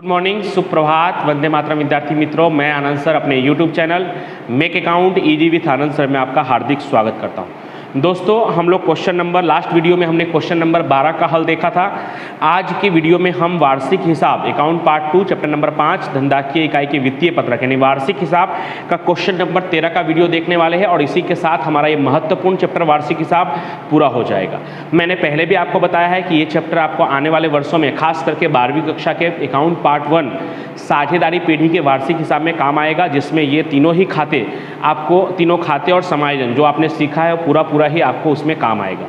Morning, सुप्रभात, वंदे मातरम विद्यार्थी मित्रों। मैं आनंद सर अपने YouTube channel make account easy with Anand sir में आपका हार्दिक स्वागत करता हूं। दोस्तों, हम लोग लास्ट वीडियो में हमने क्वेश्चन नंबर 12 का हल देखा था। आज की वीडियो में हम वार्षिक हिसाब अकाउंट पार्ट 2 चैप्टर नंबर 5 धनदाकीय इकाई के वित्तीय पत्रक यानी वार्षिक हिसाब का क्वेश्चन नंबर 13 का वीडियो देखने वाले हैं और इसी के साथ हमारा ये महत्वपूर्ण चैप्टर वार्षिक हिसाब पूरा हो जाएगा। मैंने पहले भी आपको बताया है कि ये चैप्टर आपको आने वाले वर्षों में खास करके 12वीं कक्षा के अकाउंट पार्ट 1 साझेदारी पीढ़ी के वार्षिक हिसाब में काम आएगा, जिसमें ये तीनों ही खाते आपको, तीनों खाते और समायोजन जो आपने सीखा है पूरा ही आपको उसमें काम आएगा।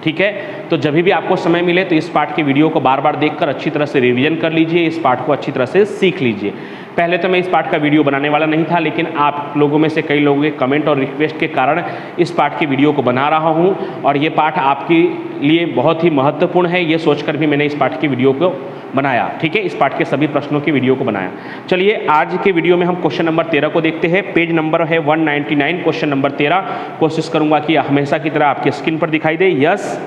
ठीक है, तो जब भी आपको समय मिले तो इस पाठ के वीडियो को बार बार देखकर अच्छी तरह से रिवीजन कर लीजिए, इस पाठ को अच्छी तरह से सीख लीजिए। पहले तो मैं इस पाठ का वीडियो बनाने वाला नहीं था, लेकिन आप लोगों में से कई लोगों के कमेंट और रिक्वेस्ट के कारण इस पाठ की वीडियो को बना रहा हूं और ये पाठ आपके लिए बहुत ही महत्वपूर्ण है, ये सोचकर भी मैंने इस पाठ की वीडियो को बनाया। ठीक है, इस पाठ के सभी प्रश्नों की वीडियो को बनाया। चलिए आज के वीडियो में हम क्वेश्चन नंबर 13 को देखते हैं। पेज नंबर है 199, क्वेश्चन नंबर 13। कोशिश करूंगा कि हमेशा की तरह आपके स्क्रीन पर दिखाई दे। यस,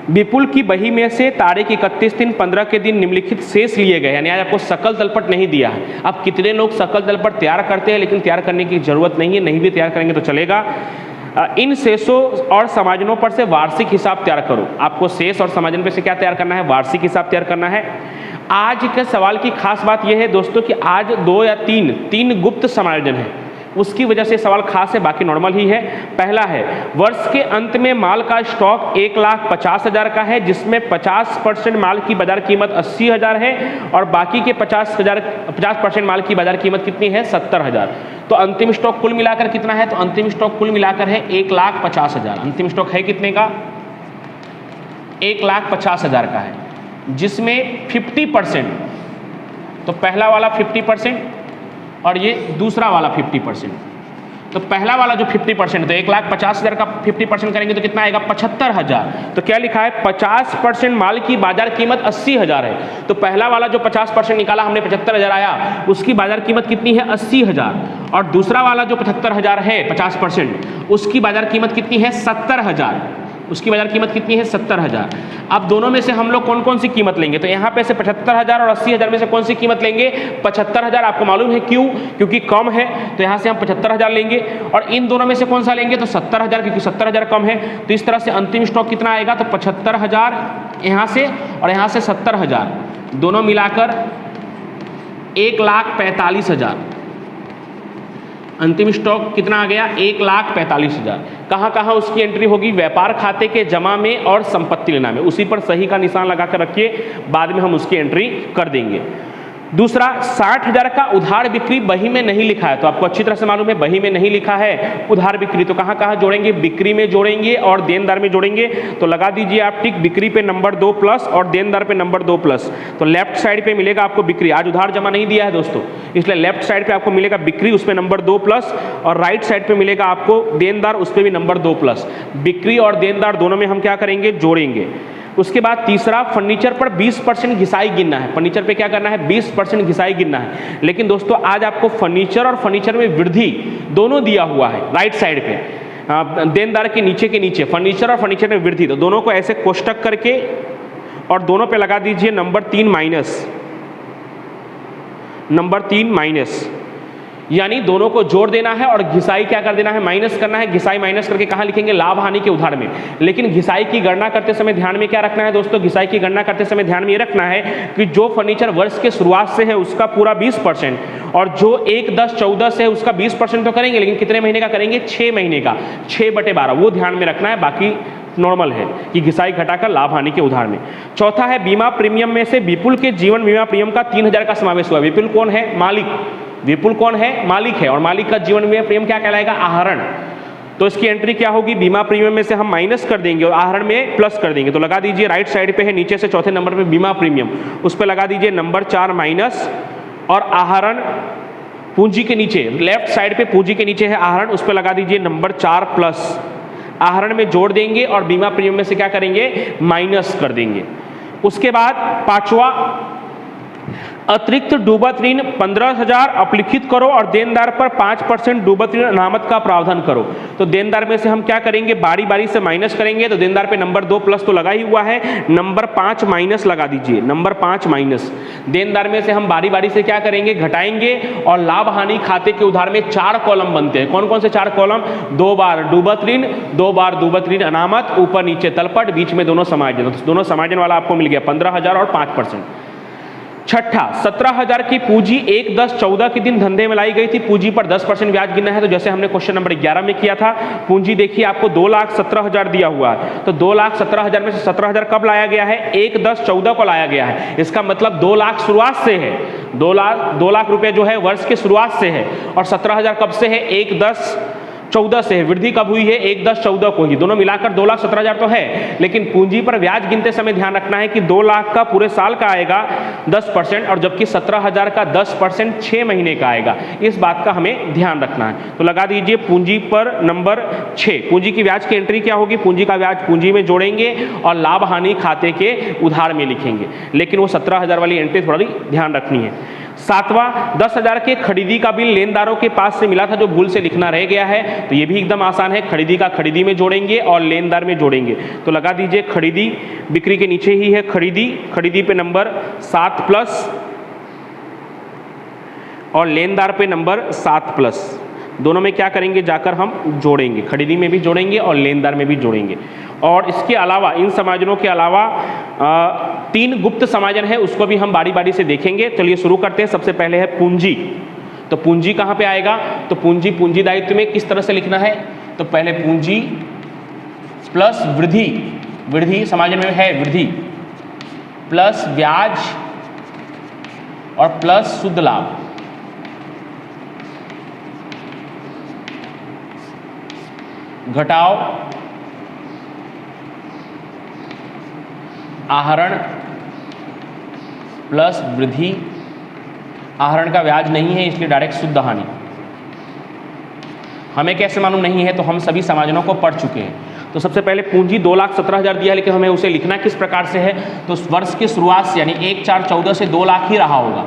विपुल की बही में से तारीख 31/3/15 के दिन निम्नलिखित शेष लिए गए, यानी आज आपको सकल तलपट नहीं दिया है। अब कितने लोग सकल तलपट तैयार करते हैं, लेकिन तैयार करने की जरूरत नहीं है, नहीं भी तैयार करेंगे तो चलेगा। इन शेषों और समायोजनों पर से वार्षिक हिसाब तैयार करो। आपको शेष और समायोजन पर से क्या तैयार करना है? वार्षिक हिसाब तैयार करना है। आज के सवाल की खास बात यह है दोस्तों कि आज 2 या 3 गुप्त समायोजन है, उसकी वजह से सवाल खास है, बाकी नॉर्मल ही है। पहला है, वर्ष के अंत में माल का स्टॉक 1,50,000 का है, जिसमें 50% माल की बाजार कीमत 80,000 है और बाकी के 50% माल की बाजार कीमत कितनी है? 70,000। तो अंतिम स्टॉक कुल मिलाकर कितना है? तो अंतिम स्टॉक कुल मिलाकर है 1,50,000। अंतिम स्टॉक है कितने का? 1,50,000 का है, जिसमें 50%, तो पहला वाला 50% और ये दूसरा वाला 50%। तो पहला वाला जो 50%, तो 1,50,000 का 50% करेंगे तो कितना आएगा? 75,000। तो क्या लिखा है? 50% माल की बाजार कीमत 80,000 है, तो पहला वाला जो 50% निकाला हमने 75,000 आया, उसकी बाजार कीमत कितनी है? 80,000। और दूसरा वाला जो 75,000 है 50%, उसकी बाजार कीमत कितनी है? 70,000। उसकी बाजार कीमत कितनी है? 70,000। अब दोनों में से हम लोग कौन कौन सी कीमत लेंगे? तो यहाँ पे से 75,000 और 80,000 में से कौन सी कीमत लेंगे? 75,000। आपको मालूम है क्यों? क्योंकि कम है, तो यहाँ से हम 75,000 लेंगे। और इन दोनों में से कौन सा लेंगे? तो 70,000, क्योंकि 70,000 कम है। तो इस तरह से अंतिम स्टॉक कितना आएगा? तो 75,000 यहाँ से और यहाँ से 70,000, दोनों मिलाकर 1,45,000। अंतिम स्टॉक कितना आ गया? 1,45,000। कहाँ उसकी एंट्री होगी? व्यापार खाते के जमा में और संपत्ति लेना में। उसी पर सही का निशान लगाकर रखिए, बाद में हम उसकी एंट्री कर देंगे। दूसरा, 60,000 का उधार बिक्री बही में नहीं लिखा है। तो आपको अच्छी तरह से मालूम है बही में नहीं लिखा है उधार बिक्री, तो कहाँ जोड़ेंगे? बिक्री में जोड़ेंगे और देनदार में जोड़ेंगे। तो लगा दीजिए आप टिक, बिक्री पे नंबर 2 प्लस और देनदार पे नंबर 2 प्लस। तो लेफ्ट साइड पे मिलेगा आपको बिक्री, आज उधार जमा नहीं दिया है दोस्तों, इसलिए लेफ्ट साइड पे आपको मिलेगा बिक्री, उस पर नंबर 2 प्लस, और राइट साइड पे मिलेगा आपको देनदार, उस पर भी नंबर 2 प्लस। बिक्री और देनदार दोनों में हम क्या करेंगे? जोड़ेंगे। उसके बाद तीसरा, फर्नीचर पर 20% घिसाई गिनना है। फर्नीचर पे क्या करना है? 20% घिसाई गिनना है। लेकिन दोस्तों आज आपको फर्नीचर और फर्नीचर में वृद्धि दोनों दिया हुआ है राइट साइड पे, देनदार के नीचे फर्नीचर और फर्नीचर में वृद्धि, तो दोनों को ऐसे कोष्टक करके और दोनों पे लगा दीजिए नंबर 3 माइनस, नंबर 3 माइनस, यानी दोनों को जोड़ देना है और घिसाई क्या कर देना है? माइनस करना है। घिसाई माइनस करके कहाँ लिखेंगे? लाभ हानि के उधार में। लेकिन घिसाई की गणना करते समय ध्यान में क्या रखना है दोस्तों? घिसाई की गणना करते समय ध्यान में ये रखना है कि जो फर्नीचर वर्ष के शुरुआत से है उसका पूरा 20%, और जो 1/10/14 से है उसका 20% तो करेंगे, लेकिन कितने महीने का करेंगे? 6 महीने का, 6/12, वो ध्यान में रखना है। बाकी नॉर्मल है कि घिसाई घटाकर लाभ हानि के उधार में। चौथा है, बीमा प्रीमियम में से विपुल के जीवन बीमा प्रीमियम का 3,000 का समावेश हुआ। विपुल कौन है? मालिक। विपुल कौन है? मालिक है, और मालिक का जीवन बीमा प्रीमियम क्या कहलाएगा? आहरण। तो इसकी एंट्री क्या होगी? बीमा प्रीमियम में से हम माइनस कर देंगे और आहरण में प्लस कर देंगे। तो लगा दीजिए राइट साइड पे है, नीचे से चौथे नंबर पे बीमा प्रीमियम, उस पर लगा दीजिए नंबर 4 माइनस, और आहरण पूंजी के नीचे, लेफ्ट साइड पे पूंजी के नीचे है आहरण, उस पर लगा दीजिए नंबर 4 प्लस। आहरण में जोड़ देंगे और बीमा प्रीमियम में से क्या करेंगे? माइनस कर देंगे। उसके बाद पांचवा, अतिरिक्त डूबत ऋण 15,000 अपलिखित करो और देनदार पर 5% डूबत ऋण अनामत का प्रावधान करो। तो देनदार में से हम क्या करेंगे, बारी बारी से माइनस करेंगे। तो देनदार पे नंबर 2 प्लस तो लगा ही हुआ है, नंबर 5 माइनस लगा दीजिए, नंबर 5 माइनस। देनदार में से हम बारी बारी से क्या करेंगे, घटाएंगे। और लाभ हानि खाते के उधार में 4 कॉलम बनते हैं। कौन कौन से 4 कॉलम, 2 बार डूबत ऋण, 2 बार डूबत ऋण अनामत, ऊपर नीचे तलपट, बीच में दोनों समायोजन। तो दोनों समायोजन वाला आपको मिल गया 15,000 और 5%। छठा, 17,000 की पूंजी 1/10/14 के दिन धंधे में लाई गई थी। पूंजी पर 10% ब्याज गिनना है। तो जैसे हमने क्वेश्चन नंबर 11 में किया था, पूंजी देखिए आपको 2,17,000 दिया हुआ है। तो 2,17,000 में से 17,000 कब लाया गया है, 1/10/14 को लाया गया है। इसका मतलब 2 लाख शुरुआत से है, 2 लाख रुपए जो है वर्ष के शुरुआत से है। और 17,000 कब से है, 1/10/14 से है। वृद्धि कब हुई है, 1/10/14 को ही। दोनों मिलाकर 2,17,000 तो है, लेकिन पूंजी पर ब्याज गिनते समय ध्यान रखना है कि 2 लाख का पूरे साल का आएगा 10%, और जबकि 17,000 का 10% 6 महीने का आएगा। इस बात का हमें ध्यान रखना है। तो लगा दीजिए पूंजी पर नंबर 6। पूंजी की ब्याज की एंट्री क्या होगी, पूंजी का ब्याज पूंजी में जोड़ेंगे और लाभ हानि खाते के उधार में लिखेंगे। लेकिन वो 17,000 वाली एंट्री थोड़ी ध्यान रखनी है। 7वां, 10,000 के खरीदी का बिल लेनदारों के पास से मिला था, जो भूल से लिखना रह गया है। तो ये भी एकदम आसान है, खरीदी का खरीदी में जोड़ेंगे और लेनदार में जोड़ेंगे। तो लगा दीजिए खरीदी, बिक्री के नीचे ही है खरीदी, खरीदी पे नंबर 7 प्लस और लेनदार पे नंबर 7 प्लस। दोनों में क्या करेंगे, जाकर हम जोड़ेंगे, खरीदी में भी जोड़ेंगे और लेनदार में भी जोड़ेंगे। और इसके अलावा, इन समायोजनों के अलावा 3 गुप्त समायोजन है, उसको भी हम बारी बारी से देखेंगे। चलिए शुरू करते हैं। सबसे पहले है पूंजी। तो पूंजी कहाँ पे आएगा, तो पूंजी पूंजी दायित्व में किस तरह से लिखना है, तो पहले पूंजी प्लस वृद्धि, वृद्धि समायोजन में है वृद्धि, प्लस ब्याज और प्लस शुद्ध लाभ। घटाओ आहरण प्लस वृद्धि, आहरण का ब्याज नहीं है इसलिए डायरेक्ट शुद्ध हानि। हमें कैसे मालूम नहीं है, तो हम सभी समायोजनों को पढ़ चुके हैं। तो सबसे पहले पूंजी 2,17,000 दिया है, लेकिन हमें उसे लिखना किस प्रकार से है, तो वर्ष की शुरुआत से यानी 1/4/14 से 2 लाख ही रहा होगा।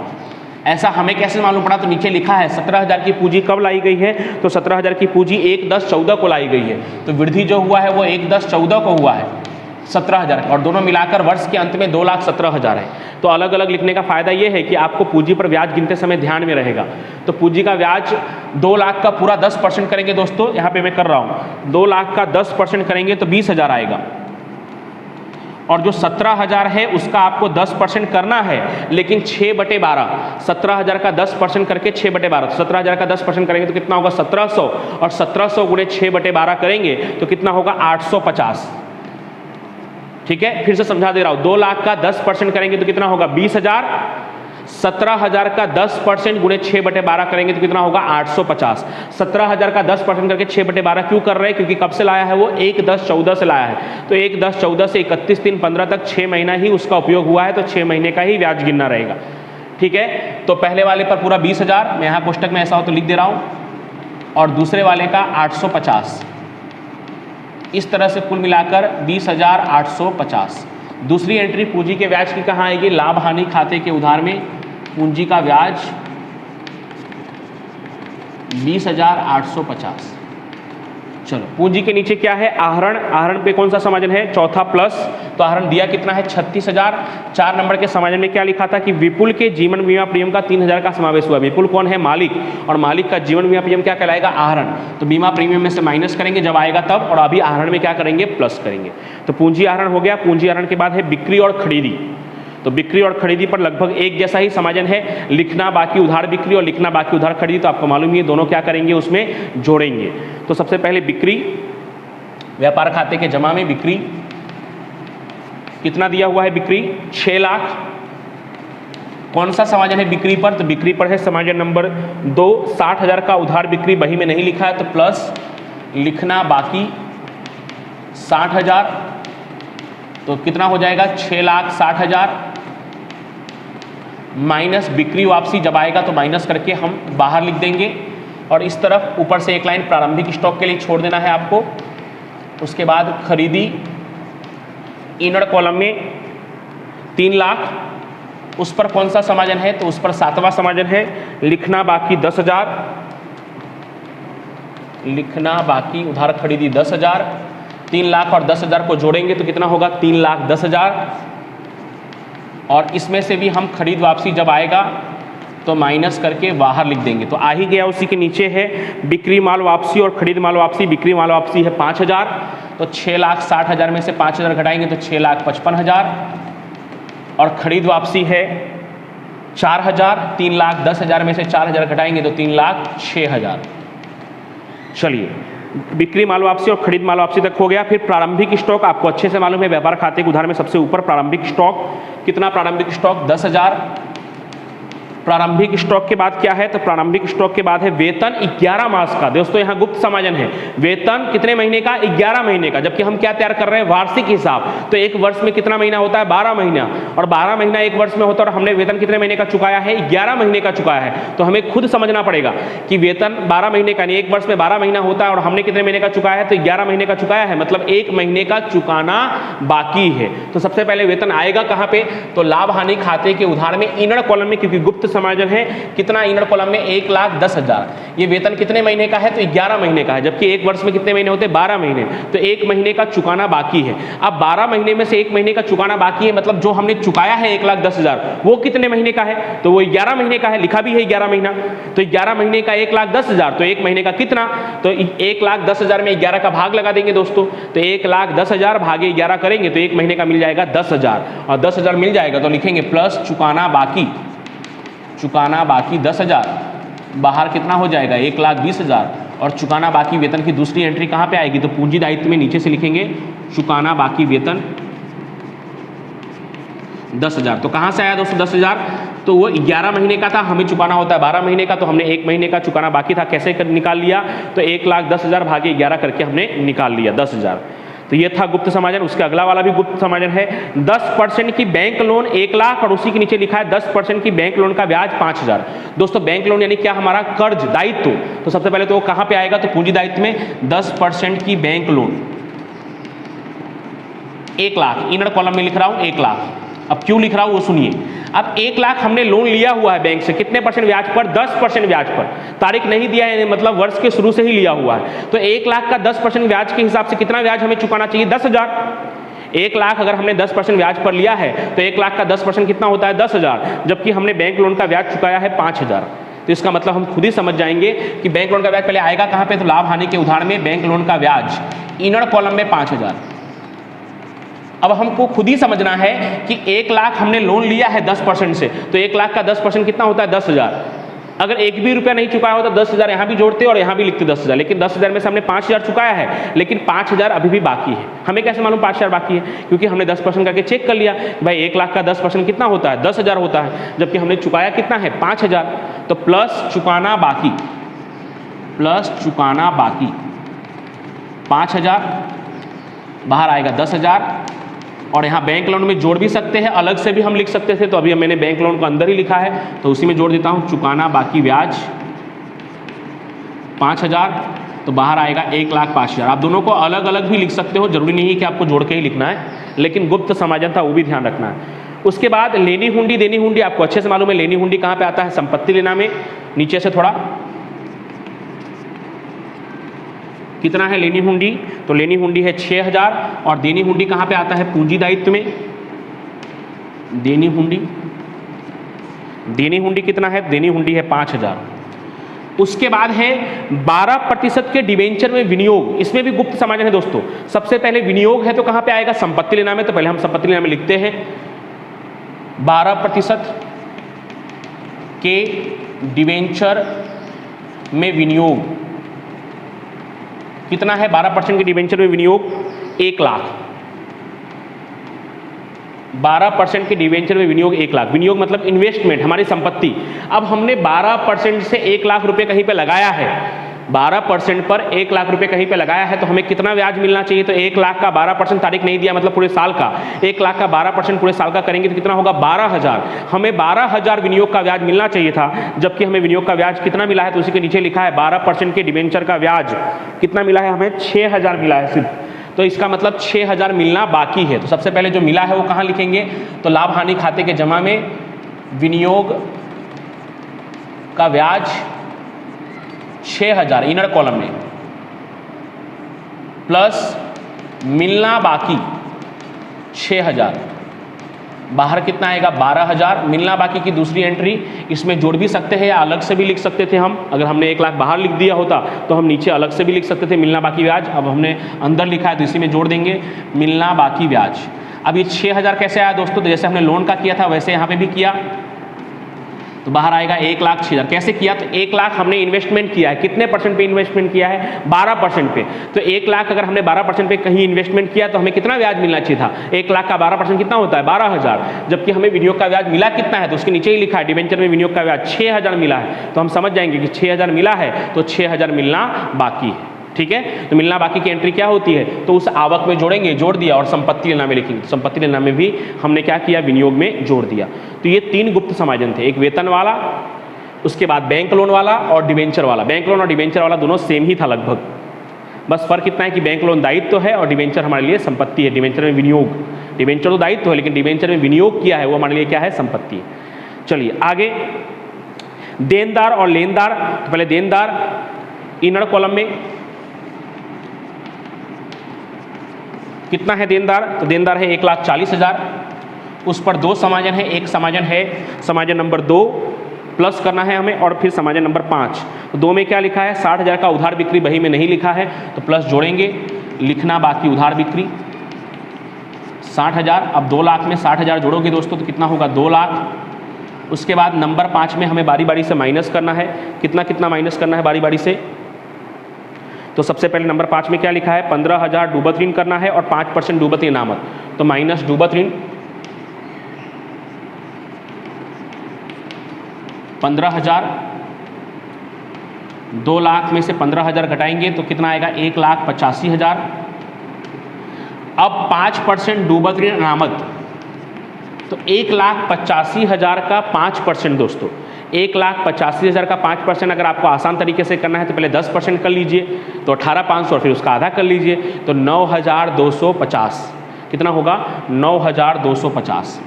ऐसा हमें कैसे मालूम पड़ा, तो नीचे लिखा है 17,000 की पूंजी कब लाई गई है, तो 17,000 की पूंजी 1/10/14 को लाई गई है। तो वृद्धि जो हुआ है वो 1/10/14 को हुआ है 17,000, और दोनों मिलाकर वर्ष के अंत में 2,17,000 है। तो अलग अलग लिखने का फायदा ये है कि आपको पूंजी पर ब्याज गिनते समय ध्यान में रहेगा। तो पूंजी का ब्याज 2 लाख का पूरा 10% करेंगे दोस्तों, यहाँ पे मैं कर रहा हूँ, 2 लाख का 10% करेंगे तो 20,000 आएगा। और जो 17,000 है उसका आपको 10% करना है, लेकिन 6/12, 17,000 का 10% करके 6/12, तो 17,000 का 10% करेंगे तो कितना होगा 1,700, और 1,700 गुणे 6/12 करेंगे तो कितना होगा 850। ठीक है, फिर से समझा दे रहा हूं, 2 लाख का 10% करेंगे तो कितना होगा 20,000, 17,000 का 10% गुणे 6/12 करेंगे तो कितना होगा 850। 17,000 का 10% करके 6/12 क्यों कर रहे हैं, क्योंकि कब से लाया है वो 1/10/14 से लाया है। तो 1/10/14 से 31/3/15 तक 6 महीना ही उसका उपयोग हुआ है, तो 6 महीने का ही ब्याज गिनना रहेगा। ठीक है, तो पहले वाले पर पूरा 20,000, मैं यहाँ कोष्टक में ऐसा हो तो लिख दे रहा हूँ, और दूसरे वाले का 850। इस तरह से कुल मिलाकर 20,850। दूसरी एंट्री पूंजी के ब्याज की कहाँ आएगी, लाभ हानि खाते के उधार में पूंजी का ब्याज 20,850। चलो, पूंजी के नीचे क्या है, आहरण। आहरण पे कौन सा समायोजन है, चौथा प्लस। तो आहरण दिया कितना है 36,000। 4 नंबर के समायोजन में क्या लिखा था कि विपुल के जीवन बीमा प्रीमियम का 3,000 का समावेश हुआ। विपुल कौन है, मालिक, और मालिक का जीवन बीमा प्रीमियम क्या कहलाएगा, आहरण। तो बीमा प्रीमियम में से माइनस करेंगे जब आएगा तब, और अभी आहरण में क्या करेंगे, प्लस करेंगे। तो पूंजी आहरण हो गया। पूंजी आहरण के बाद है बिक्री और खरीदी। तो बिक्री और खरीदी पर लगभग एक जैसा ही समायोजन है, लिखना बाकी उधार बिक्री और लिखना बाकी उधार खरीदी। तो आपको मालूम ही है दोनों क्या करेंगे, उसमें जोड़ेंगे। तो सबसे पहले बिक्री, व्यापार खाते के जमा में बिक्री कितना दिया हुआ है, बिक्री 6 लाख। कौन सा समायोजन है बिक्री पर, तो बिक्री पर है समायोजन नंबर 2। 60,000 का उधार बिक्री बही में नहीं लिखा है, तो प्लस लिखना बाकी 60,000। तो कितना हो जाएगा 6,60,000 माइनस बिक्री वापसी जब आएगा तो माइनस करके हम बाहर लिख देंगे। और इस तरफ ऊपर से एक लाइन प्रारंभिक स्टॉक के लिए छोड़ देना है आपको। उसके बाद खरीदी, इनर कॉलम में 3 लाख उस पर कौन सा समाजन है, तो उस पर 7वां समाजन है। लिखना बाकी 10,000, लिखना बाकी उधार खरीदी 10,000, 3 लाख और 10,000 को जोड़ेंगे तो कितना होगा 3,10,000, और इसमें से भी हम खरीद वापसी जब आएगा तो माइनस करके बाहर लिख देंगे, तो आ ही गया। उसी के नीचे है बिक्री माल वापसी और खरीद माल वापसी। बिक्री माल वापसी है 5,000, तो 6,60,000 में से 5,000 घटाएंगे तो 6,55,000, और खरीद वापसी है 4,000, 3,10,000 में से 4,000 घटाएंगे तो 3,06,000। चलिए, बिक्री माल वापसी और खरीद माल वापसी तक हो गया। फिर प्रारंभिक स्टॉक आपको अच्छे से मालूम है, व्यापार खाते के उधार में सबसे ऊपर प्रारंभिक स्टॉक। कितना प्रारंभिक स्टॉक 10,000। प्रारंभिक स्टॉक के बाद क्या है, तो प्रारंभिक स्टॉक के बाद है वेतन 11 मास का। दोस्तों यहाँ गुप्त समाजन है, वेतन कितने महीने का 11 महीने का, जबकि हम क्या तैयार कर रहे हैं वार्षिक हिसाब। तो एक वर्ष में कितना महीना होता है 12 महीना, और 12 महीना एक वर्ष में होता है, और हमने वेतन कितने महीने का चुकाया है 11 महीने का चुकाया है। तो हमें खुद समझना पड़ेगा कि वेतन 12 महीने का नहीं, एक वर्ष में 12 महीना होता है और हमने कितने महीने का चुकाया है, तो 11 महीने का चुकाया है, मतलब 1 महीने का चुकाना बाकी है। तो सबसे पहले वेतन आएगा कहाँ पे, तो लाभ हानि खाते के उधार में इनर कॉलम में, क्योंकि गुप्त समाजन है। कितना इनर कॉलम में 1,10,000। ये वेतन कितने महीने का है, तो 11 महीने का है, जबकि एक वर्ष में कितने महीने होते हैं 12 महीने, तो 1 महीने का चुकाना बाकी है। अब 12 महीने में से 1 महीने का चुकाना बाकी है, मतलब जो हमने चुकाया है 1,10,000 वो कितने महीने का है, तो वो 11 महीने का है, लिखा भी है 11 महीना। तो 11 महीने का 1,10,000, तो 1 महीने का कितना, तो 1,10,000 में 11 का भाग लगा देंगे दोस्तों, तो 1,10,000 भागे 11 करेंगे तो 1 महीने का मिल जाएगा 10,000, और 10,000 मिल जाएगा तो लिखेंगे प्लस चुकाना बाकी, चुकाना बाकी 10,000, बाहर कितना हो जाएगा 1,20,000, और चुकाना बाकी वेतन की दूसरी एंट्री कहाँ पे आएगी, तो पूंजी दायित्व में नीचे से लिखेंगे चुकाना बाकी वेतन 10,000। तो कहाँ से आया दोस्तों 10,000, तो वो 11 महीने का था, हमें चुकाना होता है 12 महीने का, तो हमने 1 महीने का चुकाना बाकी था, कैसे निकाल लिया, तो 1,10,000 भागे 11 करके हमने निकाल लिया 10,000। तो ये था गुप्त समाजन। उसके अगला वाला भी गुप्त समाजन है, 10% की बैंक लोन 1 लाख, और उसी के नीचे लिखा है 10% की बैंक लोन का ब्याज 5,000। दोस्तों बैंक लोन यानी क्या, हमारा कर्ज दायित्व। तो सबसे पहले तो वो कहाँ पे आएगा, तो पूंजी दायित्व में 10% की bank loan 1 lakh, inner column में लिख रहा हूँ 1 लाख। अब क्यों लिख रहा हूं वो सुनिए। अब 1 लाख हमने लोन लिया हुआ है बैंक से, कितने परसेंट ब्याज पर, 10% ब्याज पर। तारीख नहीं दिया है, मतलब वर्ष के शुरू से ही लिया हुआ है। तो 1 लाख का 10% ब्याज के हिसाब से कितना ब्याज हमें चुकाना चाहिए, 10,000। 1 लाख अगर हमने 10% ब्याज पर लिया है तो 1 लाख का 10% कितना होता है 10,000, जबकि हमने बैंक लोन का ब्याज चुकाया है 5,000। तो इसका मतलब हम खुद ही समझ जाएंगे कि बैंक लोन का ब्याज पहले आएगा कहाँ पे, तो लाभ हानि के उधार में बैंक लोन का ब्याज इनर कॉलम में 5,000। अब हमको खुद ही समझना है कि 1 लाख हमने लोन लिया है 10% से, तो 1 लाख का 10% कितना होता है 10,000। अगर 1 भी रुपया नहीं चुकाया होता 10,000 यहाँ भी जोड़ते और यहाँ भी लिखते 10,000, लेकिन 10,000 में से हमने 5,000 चुकाया है, लेकिन 5,000 अभी भी बाकी है। हमें कैसे मालूम 5,000 बाकी है, क्योंकि हमने 10% करके चेक कर लिया भाई 1 लाख का 10% कितना होता है 10,000 होता है, जबकि हमने चुकाया कितना है 5,000। तो प्लस चुकाना बाकी, प्लस चुकाना बाकी 5,000, बाहर आएगा 10,000, और यहाँ बैंक लोन में जोड़ भी सकते हैं, अलग से भी हम लिख सकते थे, तो अभी मैंने बैंक लोन को अंदर ही लिखा है तो उसी में जोड़ देता हूँ चुकाना बाकी ब्याज 5,000, तो बाहर आएगा 1,05,000। आप दोनों को अलग अलग भी लिख सकते हो, जरूरी नहीं है कि आपको जोड़ के ही लिखना है, लेकिन गुप्त समाजन था वो भी ध्यान रखना है। उसके बाद लेनी हुंडी देनी हुंडी आपको अच्छे से मालूम है। लेनी हुंडी कहाँ पे आता है, संपत्ति लेना में। नीचे से थोड़ा कितना है लेनी हुंडी, तो लेनी हुंडी है 6,000, और देनी हुंडी कहाँ पे आता है पूंजी दायित्व में। देनी हुंडी, देनी हुंडी कितना है, देनी हुंडी है 5,000। उसके बाद है 12% के डिवेंचर में विनियोग, इसमें भी गुप्त समाजन है दोस्तों। सबसे पहले विनियोग है तो कहाँ पे आएगा, संपत्ति लेना में। तो पहले हम संपत्ति लेना में लिखते हैं 12% के डिवेंचर में विनियोग कितना है, 12% के डिवेंचर में विनियोग 1 लाख। 12% के डिवेंचर में विनियोग 1 लाख। विनियोग मतलब इन्वेस्टमेंट, हमारी संपत्ति। अब हमने 12% से 1 लाख रुपए कहीं पे लगाया है, 12% पर 1 लाख रुपए कहीं पे लगाया है, तो हमें कितना ब्याज मिलना चाहिए, तो 1 लाख का 12% तारीख नहीं दिया मतलब पूरे साल का, 1 लाख का 12% पूरे साल का करेंगे तो कितना होगा 12,000। हमें 12,000 विनियोग का ब्याज मिलना चाहिए था, जबकि हमें विनियोग का ब्याज कितना मिला है, तो उसी के नीचे लिखा है 12% के डिवेंचर का ब्याज कितना मिला है, हमें 6,000 मिला है सिर्फ। तो इसका मतलब 6,000 मिलना बाकी है। तो सबसे पहले जो मिला है वो कहाँ लिखेंगे, तो लाभ हानि खाते के जमा में विनियोग का ब्याज 6000 इनर कॉलम में, प्लस मिलना बाकी 6000, बाहर कितना आएगा 12000। मिलना बाकी की दूसरी एंट्री इसमें जोड़ भी सकते हैं या अलग से भी लिख सकते थे हम। अगर हमने 1 लाख बाहर लिख दिया होता तो हम नीचे अलग से भी लिख सकते थे मिलना बाकी ब्याज। अब हमने अंदर लिखा है तो इसी में जोड़ देंगे मिलना बाकी ब्याज। अब ये 6000 कैसे आया दोस्तों, तो जैसे हमने लोन का किया था वैसे यहाँ पे भी किया, तो बाहर आएगा 1,60,000। कैसे किया, तो 1 लाख हमने इन्वेस्टमेंट किया है, कितने परसेंट पे इन्वेस्टमेंट किया है 12% पे। तो 1 लाख अगर हमने 12% पे कहीं इन्वेस्टमेंट किया तो हमें कितना ब्याज मिलना चाहिए था, 1 लाख का 12% कितना होता है 12,000। जबकि हमें विनियोग का ब्याज मिला कितना है, तो उसके नीचे ही लिखा है डिबेंचर में विनियोग का ब्याज 6000 मिला है। तो हम समझ जाएंगे कि 6000 मिला है तो 6000 मिलना बाकी है। ठीक है, तो मिलना बाकी की एंट्री क्या होती है, तो उस आवक में जोड़ेंगे, जोड़ दिया, और संपत्ति लेना में लिखेंगे, संपत्ति लेना में भी हमने क्या किया विनियोग में जोड़ दिया। तो ये 3 गुप्त समायोजन थे, एक वेतन वाला, उसके बाद बैंक लोन वाला और डिबेंचर वाला। बैंक लोन और डिबेंचर वाला दोनों सेम ही था लगभग, बस फर्क इतना है कि बैंक लोन दायित्व है और डिबेंचर हमारे लिए संपत्ति है। डिबेंचर में विनियोग, डिबेंचर तो दायित्व है लेकिन डिबेंचर में विनियोग किया है वो हमारे लिए क्या है, संपत्ति है। चलिए आगे, देनदार और लेनदार। तो पहले देनदार इनर कॉलम में कितना है देनदार, तो देनदार है 1,40,000। उस पर 2 समायोजन है, एक समायोजन है समायोजन नंबर 2 प्लस करना है हमें, और फिर समायोजन नंबर 5। तो 2 में क्या लिखा है 60,000 का उधार बिक्री बही में नहीं लिखा है तो प्लस जोड़ेंगे, लिखना बाकी उधार बिक्री 60,000। अब 2 लाख में 60,000 जोड़ोगे दोस्तों तो कितना होगा 2 लाख। उसके बाद नंबर 5 में हमें बारी बारी से माइनस करना है, कितना कितना माइनस करना है बारी बारी से। तो सबसे पहले नंबर 5 में क्या लिखा है 15,000 डूबत ऋण करना है और 5% डूबत इनामत, तो माइनस डूबत ऋण 15,000। 2 लाख में से 15,000 घटाएंगे तो कितना आएगा 1,85,000। अब 5% डूबत ऋण अनामत, तो 1,85,000 का 5% दोस्तों, 1,85,000 का 5% अगर आपको आसान तरीके से करना है तो पहले 10% कर लीजिए, तो 18,500 और फिर उसका आधा कर लीजिए, तो 9,250 कितना होगा 9,250।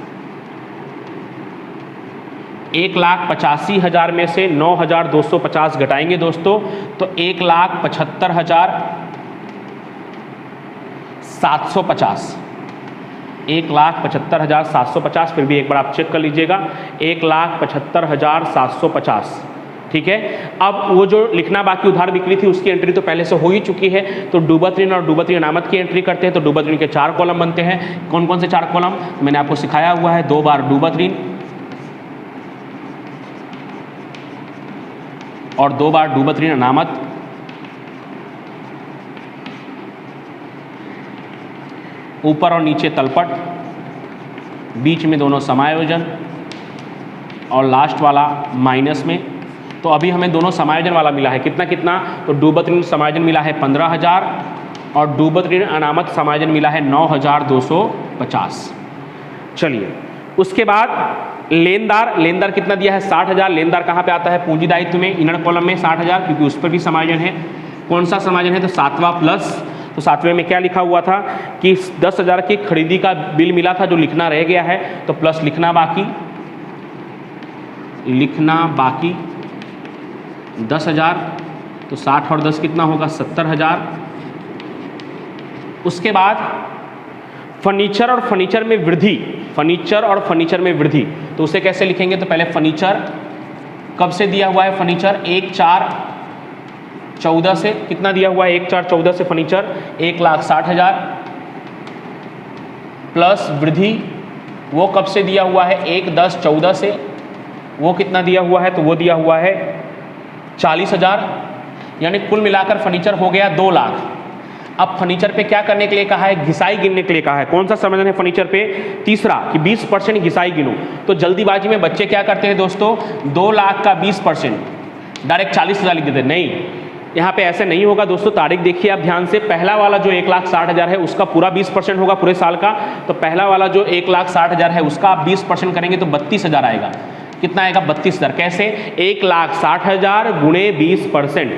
1,85,000 में से 9,250 घटाएंगे दोस्तों तो 1,75,750, 1,75,750। फिर भी एक बार आप चेक कर लीजिएगा 1,75,750। ठीक है, अब वो जो लिखना बाकी उधार बिक्री थी उसकी एंट्री तो पहले से हो ही चुकी है, तो डूबत ऋण और डूबत ऋण अनामत की एंट्री करते हैं। तो डूबत ऋण के 4 कॉलम बनते हैं, कौन कौन से 4 कॉलम मैंने आपको सिखाया हुआ है, 2 बार डूबत ऋण और 2 बार डूबत ऋण अनामत, ऊपर और नीचे तलपट, बीच में दोनों समायोजन और लास्ट वाला माइनस में। तो अभी हमें दोनों समायोजन वाला मिला है कितना कितना, तो डूबत ऋण समायोजन मिला है 15,000 और डूबत ऋण अनामत समायोजन मिला है 9,250। चलिए उसके बाद लेनदार, लेनदार कितना दिया है 60,000। लेनदार कहाँ पे आता है, पूंजी दायित्व में, इनर कॉलम में 60,000, क्योंकि उस पर भी समायोजन है। कौन सा समायोजन है, तो 7वां प्लस। तो 7वें में क्या लिखा हुआ था कि 10,000 की खरीदी का बिल मिला था जो लिखना रह गया है, तो प्लस लिखना बाकी, लिखना बाकी 10,000, तो 60 और 10 कितना होगा 70,000। उसके बाद फर्नीचर और फर्नीचर में वृद्धि, फर्नीचर और फर्नीचर में वृद्धि, तो उसे कैसे लिखेंगे, तो पहले फर्नीचर कब से दिया हुआ है, फर्नीचर 1,4,14 से, कितना दिया हुआ है 1,4,14 से फर्नीचर 1,60,000 प्लस वृद्धि वो कब से दिया हुआ है 1,10,14 से, वो कितना दिया हुआ है, तो वो दिया हुआ है 40,000। यानी कुल मिलाकर फर्नीचर हो गया 2 लाख। अब फर्नीचर पे क्या करने के लिए कहा है, घिसाई गिनने के लिए कहा है। कौन सा समाधान है फर्नीचर पे, तीसरा, कि 20% घिसाई गिनो। तो जल्दीबाजी में बच्चे क्या करते हैं दोस्तों, 2 लाख का 20% डायरेक्ट 40,000 लिख देते हैं। नहीं, यहाँ पे ऐसे नहीं होगा दोस्तों। तारीख देखिए आप ध्यान से, पहला वाला जो 1,60,000 है उसका पूरा 20% होगा पूरे साल का, तो पहला वाला जो 1,60,000 है उसका आप 20% करेंगे तो 32,000 आएगा। कितना आएगा 32,000। कैसे, 1,60,000 गुणे 20%,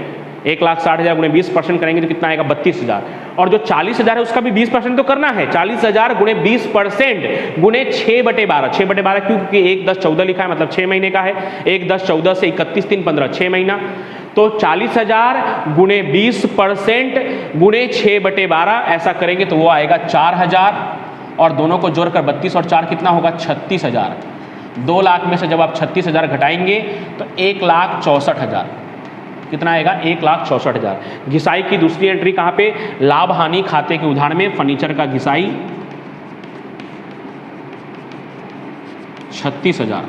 1,60,000 गुणे 20% करेंगे तो कितना आएगा 32,000। और जो 40,000 है उसका भी 20% तो करना है। 40,000 गुणे 20% गुणे 6/12। 6/12 क्यों? क्योंकि 1/10/14 लिखा है, मतलब 6 महीने का है। 1/10/14 से 31/3/15 6 महीना। तो 40,000 गुणे 20% गुणे 6/12 ऐसा करेंगे तो वो आएगा 4,000, और दोनों को जोड़कर 32 और 4 कितना होगा 36,000। 2 लाख में से जब आप 36,000 घटाएंगे तो 1,64,000 कितना आएगा 1,64,000। घिसाई की दूसरी एंट्री कहाँ पे? लाभ हानि खाते के उदाहरण में फर्नीचर का घिसाई 36,000।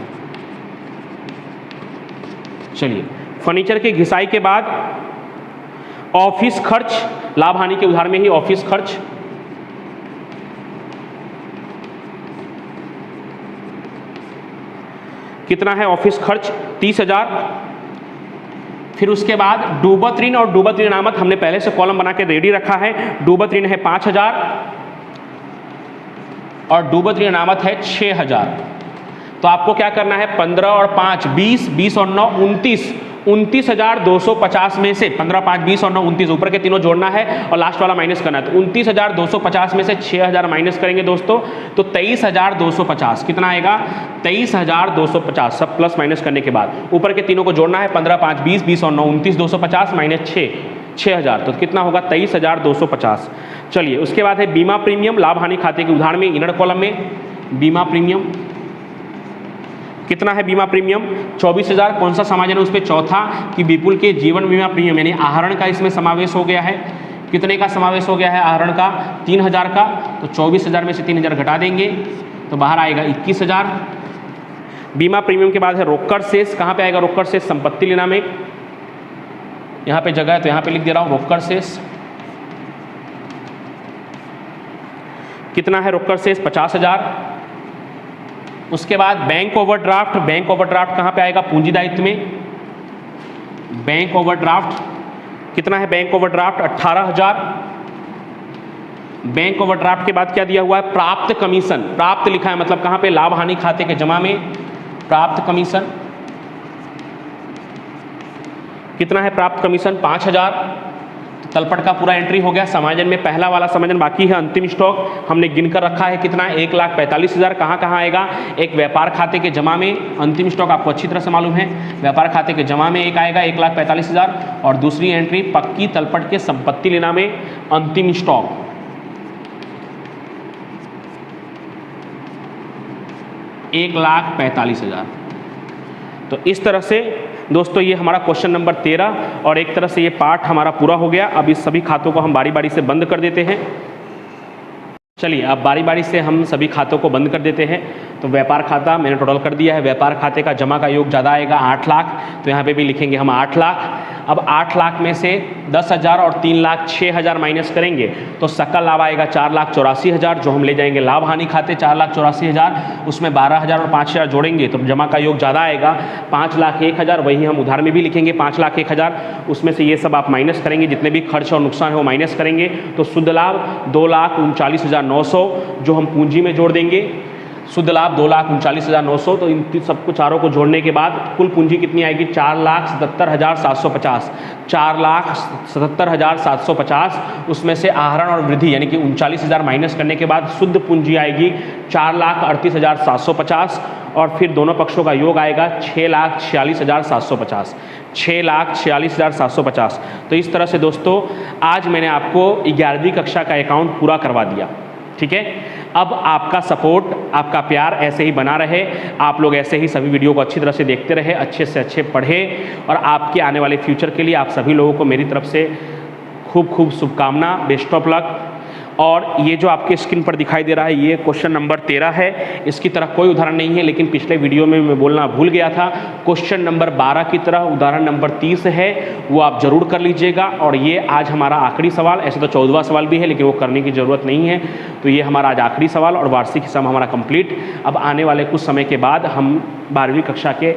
चलिए, फर्नीचर के घिसाई के बाद ऑफिस खर्च, लाभ हानि के उदाहरण में ही ऑफिस खर्च कितना है? ऑफिस खर्च 30,000। फिर उसके बाद डूबत ऋण और डूबत ऋण अनामत हमने पहले से कॉलम बना के रेडी रखा है। डूबत ऋण है 5,000 और डूबत ऋण अनामत है 6,000। तो आपको क्या करना है? 15 और 5 20, 20 और 9 29, 29,250 में से 15, 5, 20 और 9 29 ऊपर के तीनों जोड़ना है और लास्ट वाला माइनस करना है। तो 29,250 में से 6,000 माइनस करेंगे दोस्तों तो 23,250 कितना आएगा? 23,250 सब प्लस माइनस करने के बाद ऊपर के तीनों को जोड़ना है। 15, 5, 20, 20 और 9 29,250 माइनस 6,000 तो कितना होगा? 23,250। चलिए, उसके बाद है बीमा प्रीमियम, लाभ हानि खाते के उदाहरण में इनर कॉलम में बीमा प्रीमियम कितना है? बीमा प्रीमियम 24,000। कौन सा समाजन है उस पर? चौथा, कि विपुल के जीवन बीमा प्रीमियम यानी आहरण का इसमें समावेश हो गया है। कितने का समावेश हो गया है आहरण का? 3,000 का। तो 24,000 में से 3,000 घटा देंगे तो बाहर आएगा 21,000। बीमा प्रीमियम के बाद है रोकड़ शेष। कहाँ पे आएगा रोकड़ शेष? संपत्ति लेना में। यहाँ पे जगह है तो यहाँ पे लिख दे रहा हूँ रोकड़ शेष कितना है? रोकड़ शेष 50,000। उसके बाद बैंक ओवरड्राफ्ट। बैंक ओवरड्राफ्ट कहाँ पे आएगा? पूंजी दायित्व में। बैंक ओवरड्राफ्ट कितना है? Bank overdraft 18,000। बैंक ओवरड्राफ्ट के बाद क्या दिया हुआ है? प्राप्त कमीशन। प्राप्त लिखा है मतलब कहाँ पे? लाभ हानि खाते के जमा में प्राप्त कमीशन कितना है? प्राप्त कमीशन 5,000। तलपट का पूरा एंट्री हो गया। समाजन में पहला वाला समाजन बाकी है। अंतिम स्टॉक हमने गिनकर रखा है कितना? 1,45,000। कहाँ कहाँ आएगा? एक व्यापार खाते के जमा में। अंतिम स्टॉक आपको अच्छी तरह से मालूम है, व्यापार खाते के जमा में एक आएगा 1,45,000 और दूसरी एंट्री पक्की तलपट के संपत्ति लेना में अंतिम स्टॉक 1,45,000। तो इस तरह से दोस्तों ये हमारा क्वेश्चन नंबर 13 और एक तरह से ये पार्ट हमारा पूरा हो गया। अब इस सभी खातों को हम बारी बारी से बंद कर देते हैं। चलिए, अब बारी बारी से हम सभी खातों को बंद कर देते हैं। तो व्यापार खाता मैंने टोटल कर दिया है। व्यापार खाते का जमा का योग ज़्यादा आएगा 8 लाख, तो यहाँ पे भी लिखेंगे हम 8 लाख। अब 8 लाख में से 10,000 और 3,06,000 माइनस करेंगे तो सकल लाभ आएगा 4,84,000 जो हम ले जाएंगे लाभ हानि खाते 4,84,000। उसमें 12,000 और 5,000 जोड़ेंगे तो जमा का योग ज़्यादा आएगा 5,01,000। वही हम उधार में भी लिखेंगे 5,01,000। उसमें से ये सब आप माइनस करेंगे, जितने भी खर्च और नुकसान है वो माइनस करेंगे तो शुद्ध लाभ 2,39,900 जो हम पूंजी में जोड़ देंगे। शुद्ध लाभ 2,39,900। तो इन सबको चारों को जोड़ने के बाद कुल पूंजी कितनी आएगी? 4,77,750। 4,77,750। उसमें से आहरण और वृद्धि यानी कि 39,000 माइनस करने के बाद शुद्ध पूंजी आएगी 4,38,750 और फिर दोनों पक्षों का योग आएगा 6,46,750। 6,46,750। तो इस तरह से दोस्तों आज मैंने आपको 11वीं कक्षा का अकाउंट पूरा करवा दिया। ठीक है, अब आपका सपोर्ट, आपका प्यार ऐसे ही बना रहे। आप लोग ऐसे ही सभी वीडियो को अच्छी तरह से देखते रहे, अच्छे से अच्छे पढ़े और आपके आने वाले फ्यूचर के लिए आप सभी लोगों को मेरी तरफ से खूब खूब शुभकामना, बेस्ट ऑफ लक। और ये जो आपके स्क्रीन पर दिखाई दे रहा है ये क्वेश्चन नंबर 13 है। इसकी तरह कोई उदाहरण नहीं है, लेकिन पिछले वीडियो में मैं बोलना भूल गया था। क्वेश्चन नंबर 12 की तरह उदाहरण नंबर 30 है, वो आप जरूर कर लीजिएगा। और ये आज हमारा आखिरी सवाल, ऐसे तो 14वां सवाल भी है लेकिन वो करने की ज़रूरत नहीं है। तो ये हमारा आज आखिरी सवाल और वार्षिक हिस्सा हमारा कंप्लीट। अब आने वाले कुछ समय के बाद हम 12वीं कक्षा के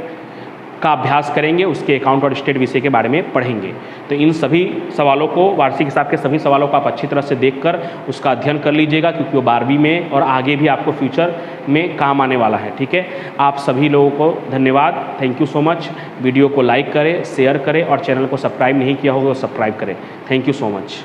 का अभ्यास करेंगे, उसके अकाउंट और स्टेट विषय के बारे में पढ़ेंगे। तो इन सभी सवालों को, वार्षिक हिसाब के सभी सवालों को आप अच्छी तरह से देखकर उसका अध्ययन कर लीजिएगा, क्योंकि वो 12वीं में और आगे भी आपको फ्यूचर में काम आने वाला है। ठीक है, आप सभी लोगों को धन्यवाद, thank you so much. Video को लाइक करें, शेयर करें और चैनल को सब्सक्राइब नहीं किया होगा तो सब्सक्राइब करें। Thank you so much.